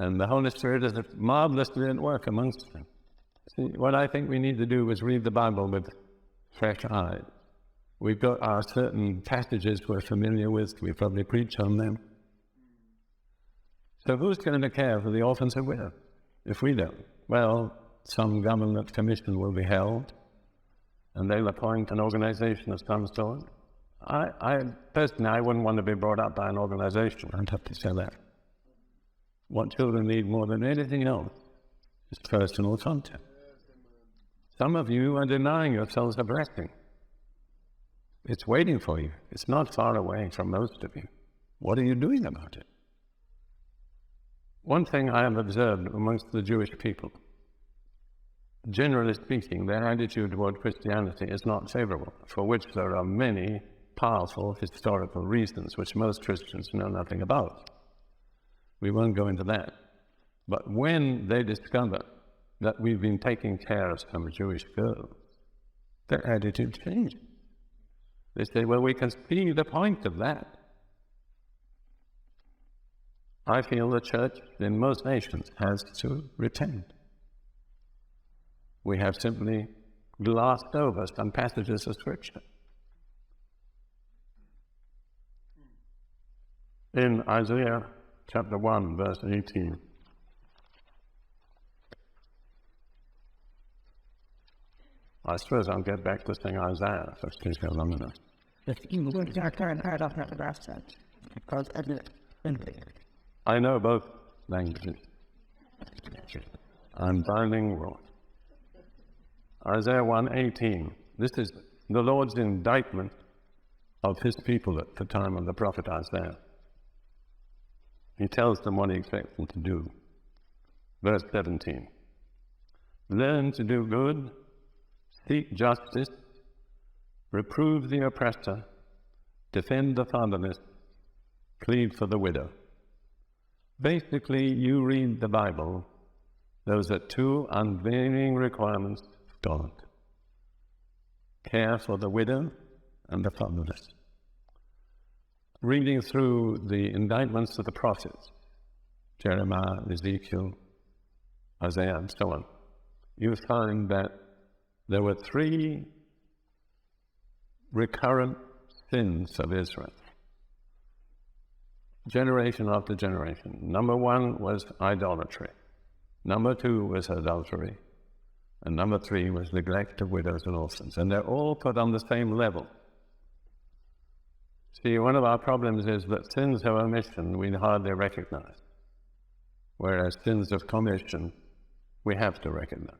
And the Holy Spirit is marvelously at work amongst them. See, what I think we need to do is read the Bible with fresh eyes. We've got our certain passages we're familiar with. We probably preach on them. So who's going to care for the orphans and widows if we don't? Well, some government commission will be held, and they'll appoint an organization of some sort. Personally, I wouldn't want to be brought up by an organization. I'd have to say that. What children need more than anything else is personal contact. Some of you are denying yourselves a blessing. It's waiting for you. It's not far away from most of you. What are you doing about it? One thing I have observed amongst the Jewish people, generally speaking, their attitude toward Christianity is not favorable, for which there are many powerful historical reasons which most Christians know nothing about. We won't go into that. But when they discover that we've been taking care of some Jewish girls, their attitude changes. They say, well, we can see the point of that. I feel the church in most nations has to repent. We have simply glossed over some passages of Scripture. In Isaiah chapter 1, verse 18, I suppose I'll get back to saying Isaiah for please go long enough. I know both languages. I'm bilingual. Isaiah 1:18. This is the Lord's indictment of his people at the time of the prophet Isaiah. He tells them what he expects them to do. Verse 17. Learn to do good, seek justice, reprove the oppressor, defend the fatherless, plead for the widow. Basically, you read the Bible, those are two unvarying requirements of God. Care for the widow and the fatherless. Reading through the indictments of the prophets, Jeremiah, Ezekiel, Isaiah, and so on, you find that there were three recurrent sins of Israel, generation after generation. Number one was idolatry. Number two was adultery. And number three was neglect of widows and orphans. And they're all put on the same level. See, one of our problems is that sins of omission we hardly recognize, whereas sins of commission we have to recognize.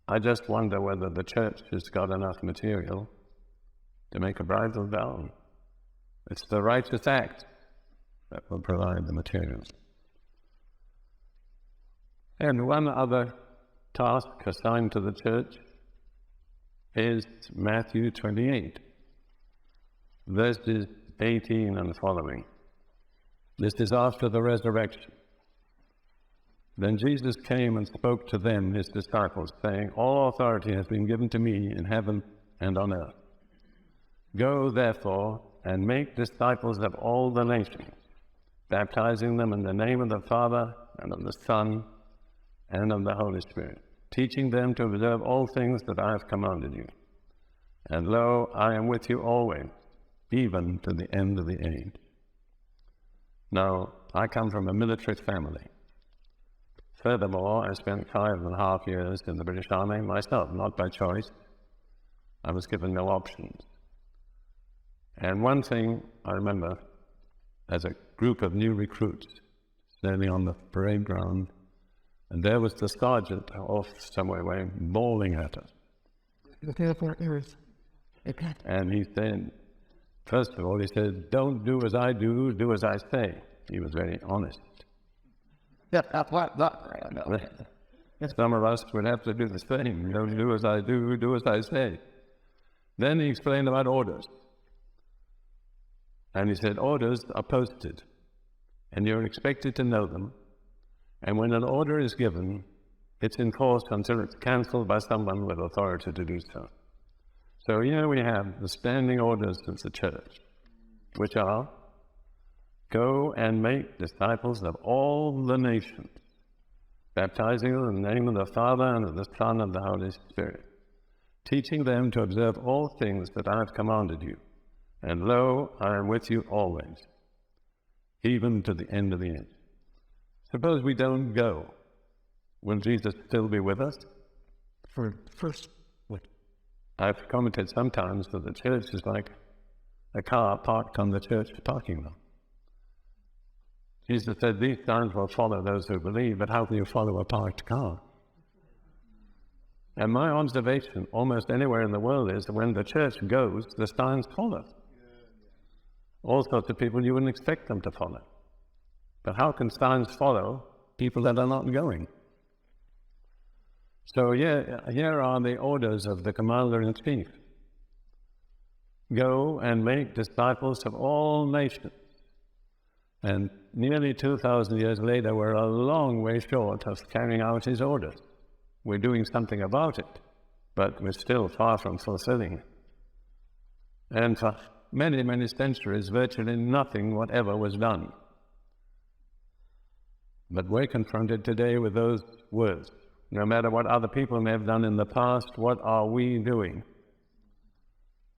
I just wonder whether the church has got enough material to make a bridal vow. It's the righteous act that will provide the materials. And one other task assigned to the church is Matthew 28, verses 18 and following. This is after the resurrection. Then Jesus came and spoke to them, his disciples, saying, all authority has been given to me in heaven and on earth. Go, therefore, and make disciples of all the nations, baptizing them in the name of the Father and of the Son and of the Holy Spirit, teaching them to observe all things that I have commanded you. And lo, I am with you always, even to the end of the age. Now, I come from a military family. Furthermore, I spent 5.5 years in the British Army myself, not by choice. I was given no options. And one thing I remember, as a group of new recruits standing on the parade ground, and there was the sergeant off somewhere away bawling at us. And he said, first of all, he said, don't do as I do, do as I say. He was very honest. Some of us would have to do the same. Don't do as I do as I say. Then he explained about orders. And he said, orders are posted, and you're expected to know them. And when an order is given, it's enforced until it's cancelled by someone with authority to do so. So here we have the standing orders of the church, which are, Go and make disciples of all the nations, baptizing them in the name of the Father and of the Son and the Holy Spirit, teaching them to observe all things that I have commanded you. And lo, I am with you always, even to the end of the age. Suppose we don't go. Will Jesus still be with us? For first, what? I've commented sometimes that the church is like a car parked on the church parking lot. Jesus said, these signs will follow those who believe, but how can you follow a parked car? And my observation almost anywhere in the world is that when the church goes, the signs follow. All sorts of people you wouldn't expect them to follow. But how can signs follow people that are not going? So here are the orders of the Commander-in-Chief. Go and make disciples of all nations. And nearly 2,000 years later, we're a long way short of carrying out his orders. We're doing something about it, but we're still far from fulfilling it. And for many, many centuries, virtually nothing whatever was done. But we're confronted today with those words. No matter what other people may have done in the past, what are we doing?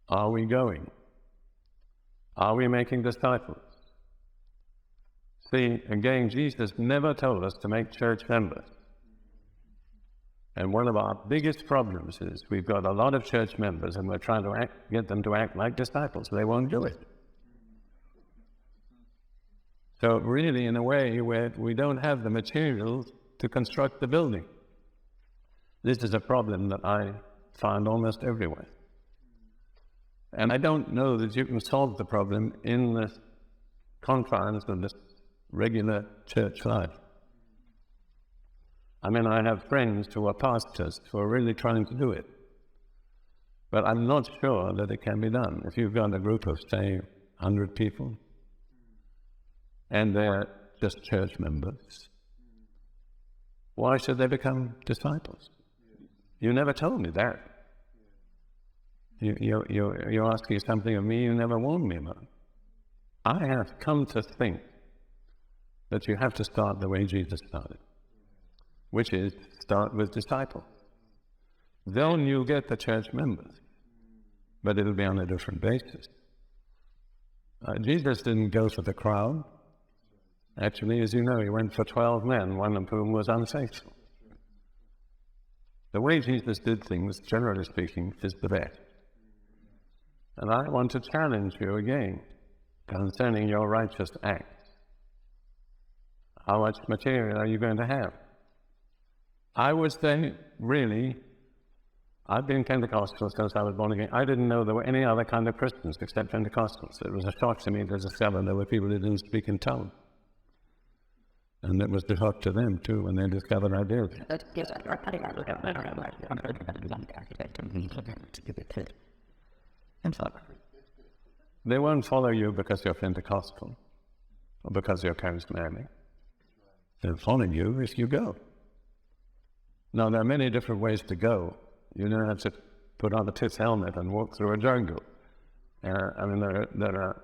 Are we going? Are we making disciples? See, again, Jesus never told us to make church members. And one of our biggest problems is we've got a lot of church members and we're trying to get them to act like disciples. They won't do it. So really, in a way, we don't have the materials to construct the building. This is a problem that I find almost everywhere. And I don't know that you can solve the problem in the confines of this regular church life. I mean, I have friends who are pastors who are really trying to do it. But I'm not sure that it can be done. If you've got a group of, say, 100 people, and they're just church members, why should they become disciples? You never told me that. You're asking something of me you never warned me about. I have come to think that you have to start the way Jesus started, which is start with disciples. Then you'll get the church members, but it'll be on a different basis. Jesus didn't go for the crowd. Actually, as you know, he went for 12 men, one of whom was unfaithful. The way Jesus did things, generally speaking, is the best. And I want to challenge you again concerning your righteous acts. How much material are you going to have? I would say, really, I've been Pentecostal since I was born again. I didn't know there were any other kind of Christians except Pentecostals. It was a shock to me to discover there were people who didn't speak in tongues. And it was a shock to them, too, when they discovered I did. They won't follow you because you're Pentecostal or because you're charismatic. They'll follow you if you go. Now, there are many different ways to go. You don't have to put on a pith helmet and walk through a jungle. I mean, there are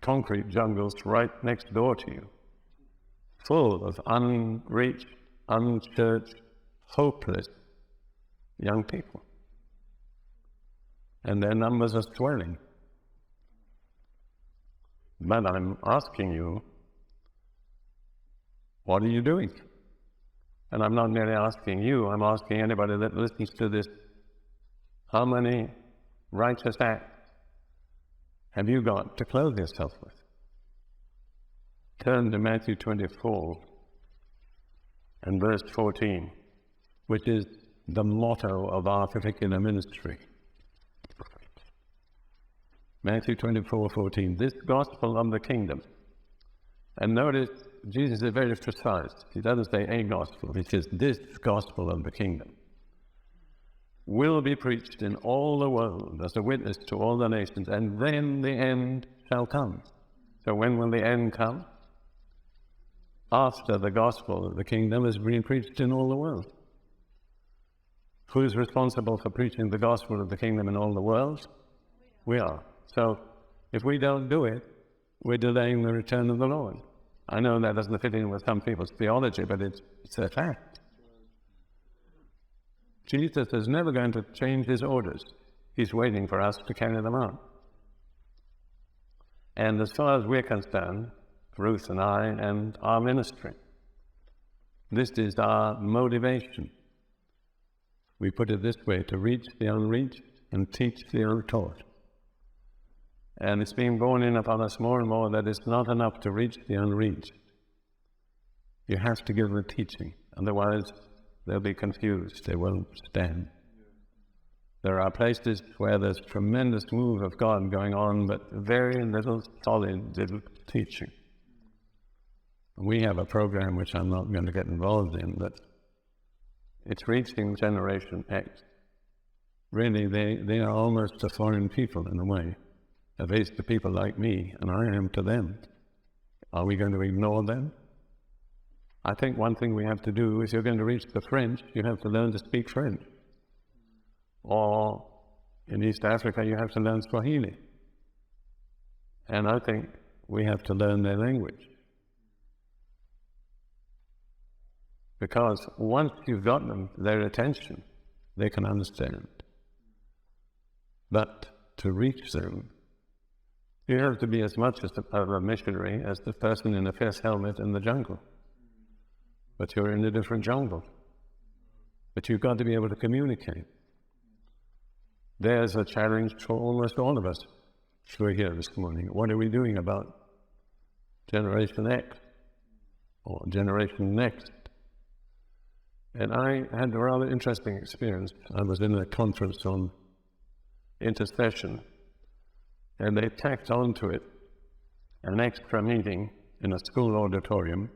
concrete jungles right next door to you, full of unreached, unchurched, hopeless young people. And their numbers are swelling. But I'm asking you, what are you doing? And I'm not merely asking you, I'm asking anybody that listens to this, how many righteous acts have you got to clothe yourself with? Turn to Matthew 24 and verse 14, which is the motto of our particular ministry. Matthew 24:14, this gospel of the kingdom. And notice, Jesus is very precise. He doesn't say a gospel, he says this gospel of the kingdom will be preached in all the world as a witness to all the nations, and then the end shall come. So when will the end come? After the gospel of the kingdom is being preached in all the world. Who's responsible for preaching the gospel of the kingdom in all the world? We are. So if we don't do it, we're delaying the return of the Lord. I know that doesn't fit in with some people's theology, but it's a fact. Jesus is never going to change his orders. He's waiting for us to carry them out. And as far as we're concerned, Ruth and I and our ministry, this is our motivation. We put it this way: to reach the unreached and teach the untaught. And it's being borne in upon us more and more that it's not enough to reach the unreached. You have to give the teaching, otherwise they'll be confused, they won't stand. There are places where there's tremendous move of God going on, but very little solid teaching. We have a program which I'm not going to get involved in, but it's reaching Generation X. Really, they are almost a foreign people in a way, at least to people like me, and I am to them. Are we going to ignore them? I think one thing we have to do, if you're going to reach the French, you have to learn to speak French. Or in East Africa, you have to learn Swahili. And I think we have to learn their language. Because once you've got them, their attention, they can understand. But to reach them, you have to be as much of a missionary as the person in a fierce helmet in the jungle. But you're in a different jungle. But you've got to be able to communicate. There's a challenge for almost all of us who are here this morning. What are we doing about Generation X or Generation Next? And I had a rather interesting experience. I was in a conference on intercession, and they tacked onto it an extra meeting in a school auditorium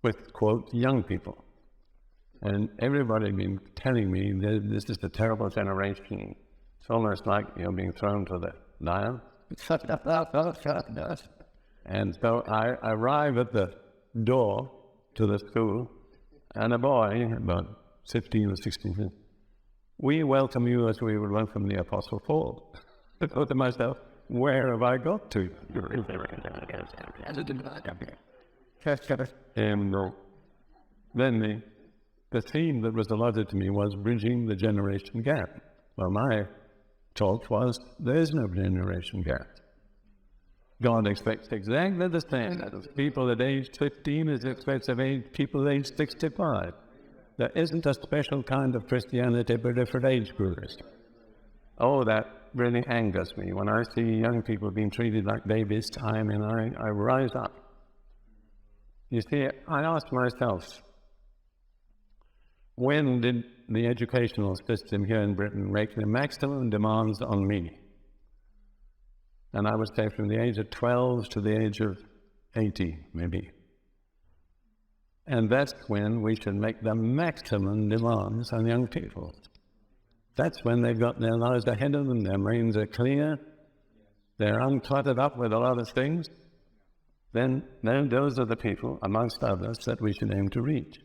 with, quote, young people. And everybody had been telling me that this is a terrible generation. It's almost like you're being thrown to the lion. And so I arrive at the door to the school, and a boy, about 15 or 16, said, "We welcome you as we would welcome the Apostle Paul." I thought to myself, where have I got to? And then the theme that was allotted to me was bridging the generation gap. Well, my talk was, there's no generation gap. God expects exactly the same out of people at age 15 as he expects of people at age 65. There isn't a special kind of Christianity for different age groups. Oh, that really angers me. When I see young people being treated like babies, I rise up. You see, I ask myself, when did the educational system here in Britain make the maximum demands on me? And I would say from the age of 12 to the age of 80, maybe. And that's when we should make the maximum demands on young people. That's when they've got their lives ahead of them, their minds are clear, they're uncluttered up with a lot of things. Then those are the people, amongst others, that we should aim to reach.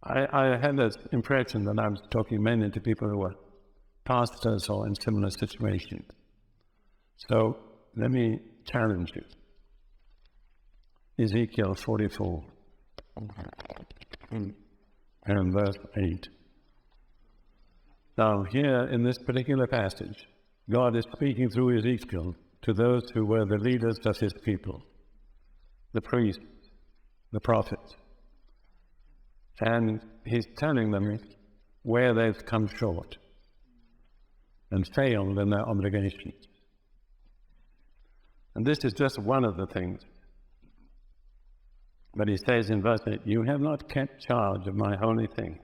I had this impression that I was talking mainly to people who were pastors or in similar situations. So let me challenge you. Ezekiel 44 and verse 8. Now here in this particular passage, God is speaking through Ezekiel to those who were the leaders of his people, the priests, the prophets. And he's telling them where they've come short and failed in their obligations. And this is just one of the things. But he says in verse 8, "You have not kept charge of my holy things,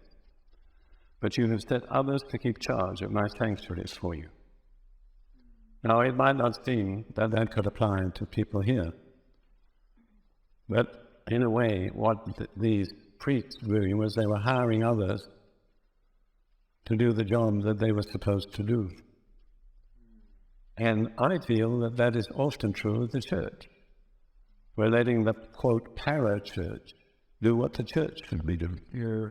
but you have set others to keep charge of my sanctuaries for you." Now, it might not seem that that could apply to people here, but in a way, what these priests were doing was they were hiring others to do the job that they were supposed to do. And I feel that that is often true of the church. We're letting the, quote, para-church do what the church should be doing. Yeah.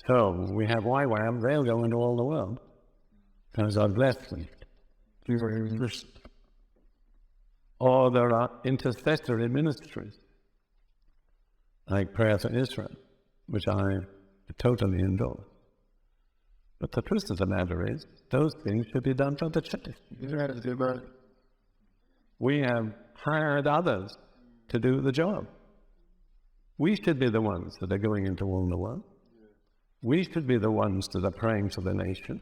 So we have YWAM, they'll go into all the world, because I've blessed them. Or there are intercessory ministries, like Prayer for Israel, which I totally endorse. But the truth of the matter is, those things should be done by the church. We have hired others to do the job. We should be the ones that are going into all the world. We should be the ones that are praying for the nation.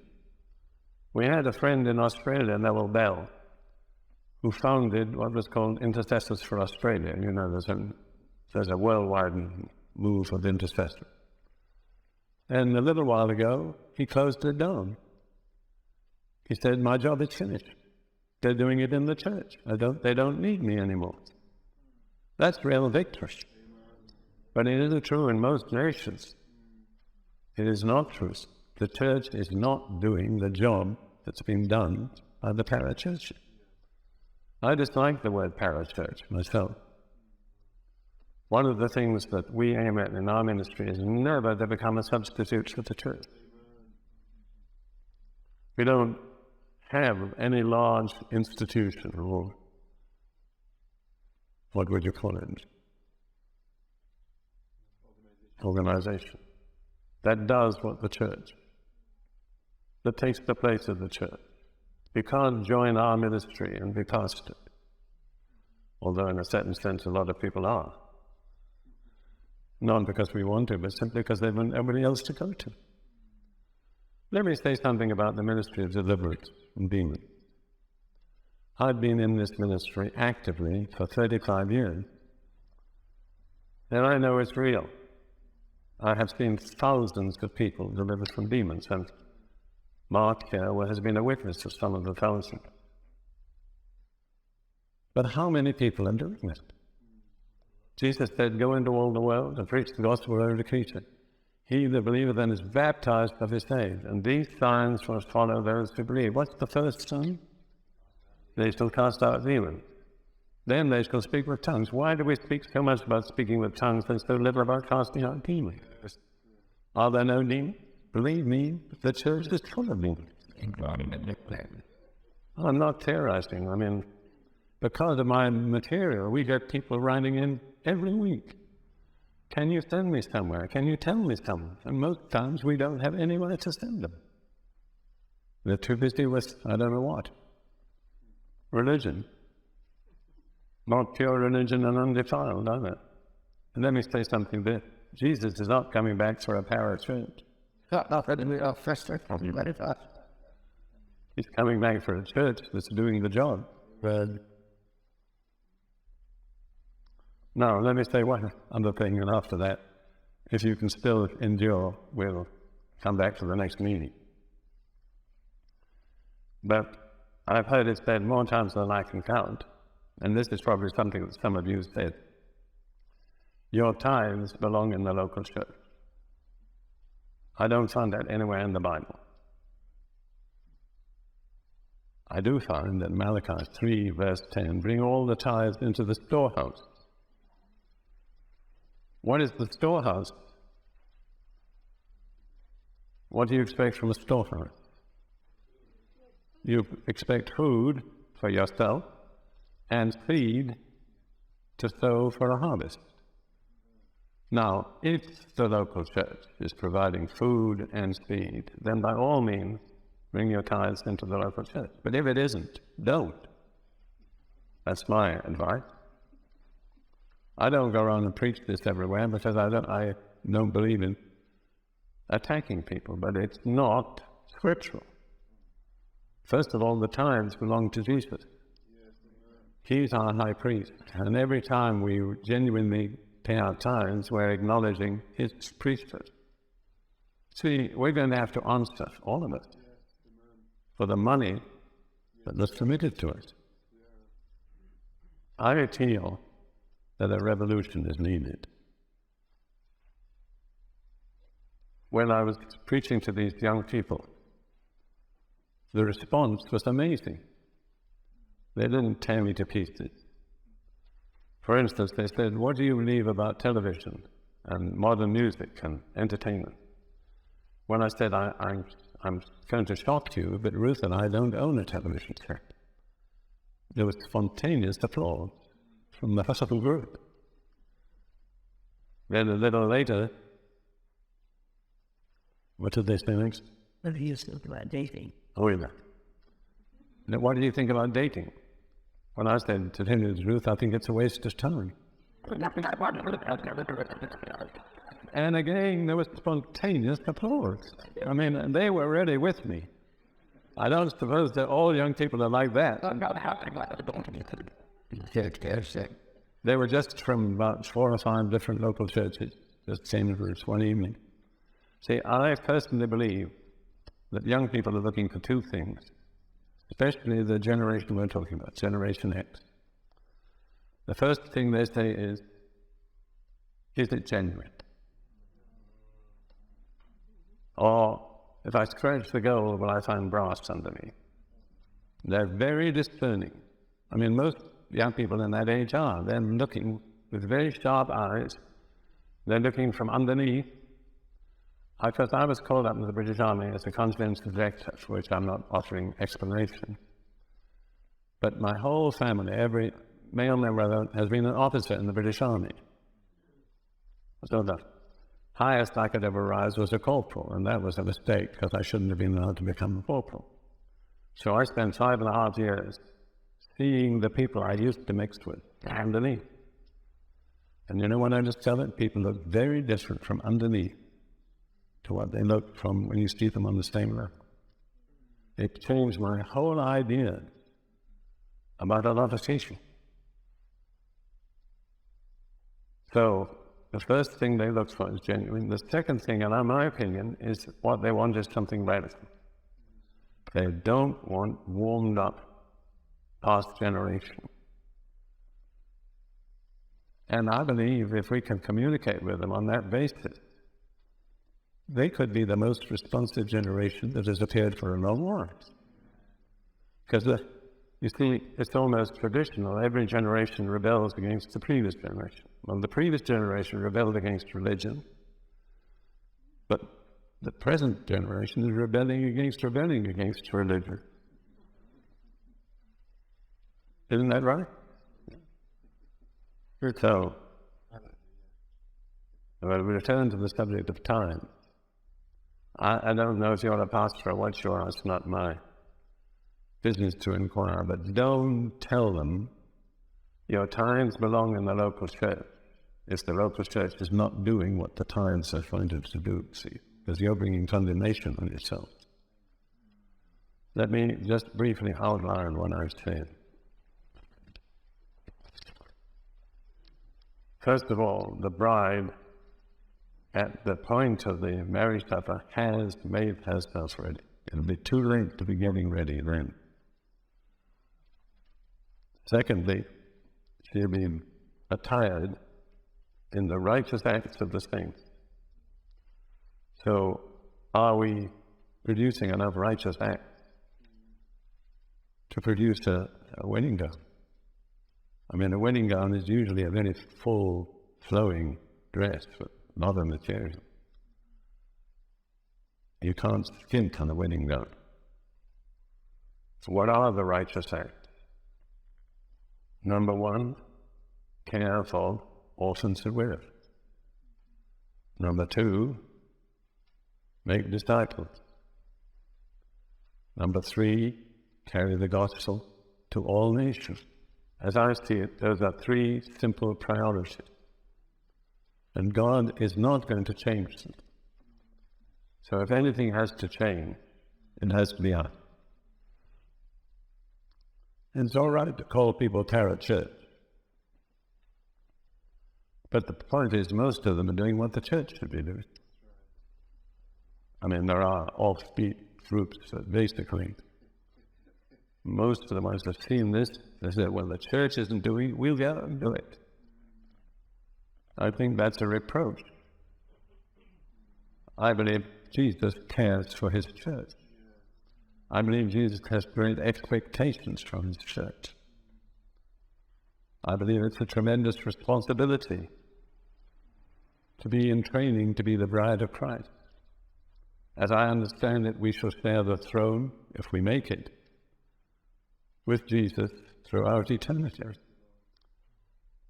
We had a friend in Australia, Neville Bell, who founded what was called Intercessors for Australia. You know, there's a worldwide move of intercessors. And a little while ago, he closed it down. He said, my job is finished. They're doing it in the church. They don't need me anymore. That's real victory. But it isn't true in most nations. It is not true. The church is not doing the job that's been done by the parachurch. I dislike the word parachurch myself. One of the things that we aim at in our ministry is never to become a substitute for the church. We don't have any large institution or what would you call it? Organization that does what the church, that takes the place of the church. You can't join our ministry and be pastored, although in a certain sense a lot of people are. Not because we want to, but simply because they want everybody else to go to. Let me say something about the ministry of deliverance from demons. I've been in this ministry actively for 35 years, and I know it's real. I have seen thousands of people delivered from demons, and Mark here has been a witness of some of the thousands. But how many people are doing this? Jesus said, go into all the world and preach the gospel to every creature. He that believeth and is baptized shall be saved, and these signs will follow those who believe. What's the first sign? They shall cast out demons. Then they shall speak with tongues. Why do we speak so much about speaking with tongues and so little about casting out demons? Are there no demons? Believe me, the church is full of demons. I'm not theorizing. I mean, because of my material, we get people writing in every week. Can you send me somewhere? Can you tell me somewhere? And most times we don't have anywhere to send them. They're too busy with, I don't know what. Religion. Not pure religion and undefiled, are they? And let me say something there. Jesus is not coming back for a parachurch. He's coming back for a church that's doing the job. Now, let me say one other thing, and after that, if you can still endure, we'll come back to the next meeting. But I've heard it said more times than I can count, and this is probably something that some of you said. Your tithes belong in the local church. I don't find that anywhere in the Bible. I do find that Malachi 3 verse 10, bring all the tithes into the storehouse. What is the storehouse? What do you expect from a storehouse? You expect food for yourself and seed to sow for a harvest. Now, if the local church is providing food and seed, then by all means, bring your tithes into the local church. But if it isn't, don't. That's my advice. I don't go around and preach this everywhere because I don't believe in attacking people, but it's not scriptural. First of all, the tithes belong to Jesus. He's our high priest, and every time we genuinely pay our tithes, we're acknowledging his priesthood. See, we're going to have to answer, all of us, for the money that was committed to us. I feel that a revolution is needed. When I was preaching to these young people, the response was amazing. They didn't tear me to pieces. For instance, they said, what do you believe about television and modern music and entertainment? When I said, I'm going to shock you, but Ruth and I don't own a television set. there was spontaneous applause from the whole group. Then a little later, what did they say next? What do you think about dating? Oh, yeah. Now, what do you think about dating? When I said, to tell you the truth, I think it's a waste of time. And again, there was spontaneous applause. I mean, they were really with me. I don't suppose that all young people are like that. They were just from about 4 or 5 different local churches, just came for us one evening. See, I personally believe that young people are looking for 2 things, especially the generation we're talking about, Generation X. The first thing they say is it genuine? Or, if I scratch the gold, will I find brass underneath? They're very discerning. I mean, most young people in that age are. They're looking with very sharp eyes. They're looking from underneath. Because I was called up in the British Army as a conscientious director, for which I'm not offering explanation. But my whole family, every male member, has been an officer in the British Army. So the highest I could ever rise was a corporal, and that was a mistake, because I shouldn't have been allowed to become a corporal. So I spent 5.5 years seeing the people I used to mix with underneath. And you know what I discovered? People look very different from underneath to what they look from when you see them on the same level. It changed my whole idea about a lot of teaching. So, the first thing they look for is genuine. The second thing, and in my opinion, is what they want is something radical. They don't want warmed up past generation. And I believe if we can communicate with them on that basis, they could be the most responsive generation that has appeared for a long while. Because you see, it's almost traditional. Every generation rebels against the previous generation. Well, the previous generation rebelled against religion, but the present generation is rebelling against religion. Isn't that right? So, well, we return to the subject of time. I don't know if you're a pastor or what you are. It's not my business to inquire, but don't tell them your tithes belong in the local church if the local church is not doing what the tithes are appointed to do, see, because you're bringing condemnation on yourself. Let me just briefly outline what I've said. First of all, the bride, at the point of the marriage supper, has made herself ready. It'll be too late to be getting ready then. Secondly, she'll be attired in the righteous acts of the saints. So, are we producing enough righteous acts to produce a wedding gown? I mean, a wedding gown is usually a very full, flowing dress, but not a material. You can't skint on a wedding gown. So what are the righteous acts? Number 1, care for orphans and widows. Number 2, make disciples. Number 3, carry the gospel to all nations. As I see it, those are 3 simple priorities. And God is not going to change them. So if anything has to change, it has to be us. And it's all right to call people Tarot Church. But the point is, most of them are doing what the church should be doing. I mean, there are offbeat groups that basically, most of the ones that have seen this, they said, well, the church isn't doing it, we'll go and do it. I think that's a reproach. I believe Jesus cares for his church. I believe Jesus has great expectations from his church. I believe it's a tremendous responsibility to be in training to be the bride of Christ. As I understand it, we shall share the throne, if we make it, with Jesus throughout eternity.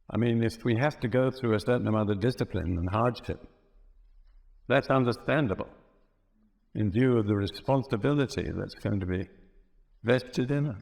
I mean, if we have to go through a certain amount of discipline and hardship, that's understandable in view of the responsibility that's going to be vested in us.